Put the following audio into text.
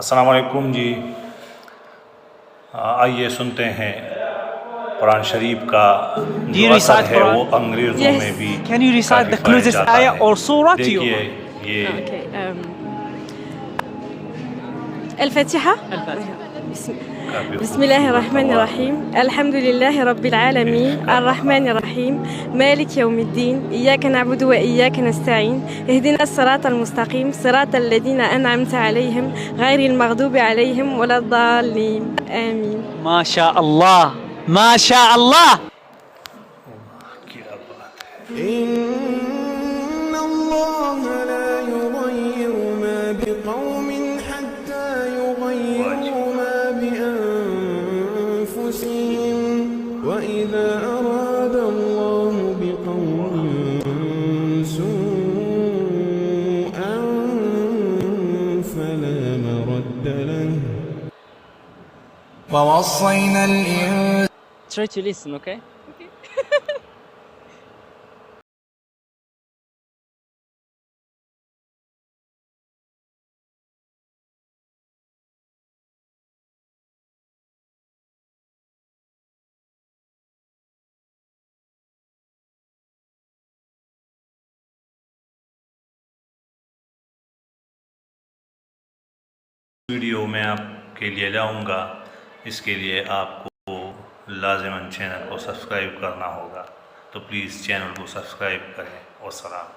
अस्सलाम वालेकुम जी। आइए सुनते हैं कुरान शरीफ का Do जो you असर recite है वो Quran? अंग्रेज़ों में भी Can you recite काफ़ी the पाया closest जाता ayah है। or surah to you? देखिए ये اوكي الفاتحة. الفاتحة. काफ़ी بسم الله खूबसूरत الرحمن आवाज़ الرحيم. में الحمد لله رب पेश العالمين कर रहा الرحمن है। الرحيم مالك يوم الدين إياك نعبد وإياك نستعين اهدنا الصراط المستقيم صراط الذين أنعمت عليهم غير المغضوب عليهم ولا الضالين آمين. ما شاء الله ما شاء الله. क्या बात है। إن الله لا يغير ما بقوم حتى يغيروا ما بأنفسهم وإذا أراد الله بقوم سوءا فلا مرد له ووصينا الإنسان. Try to listen, okay? Video मैं आपके लिए लाऊंगा, इसके लिए आपको लाज़िमन चैनल को सब्सक्राइब करना होगा, तो प्लीज़ चैनल को सब्सक्राइब करें और सलाम।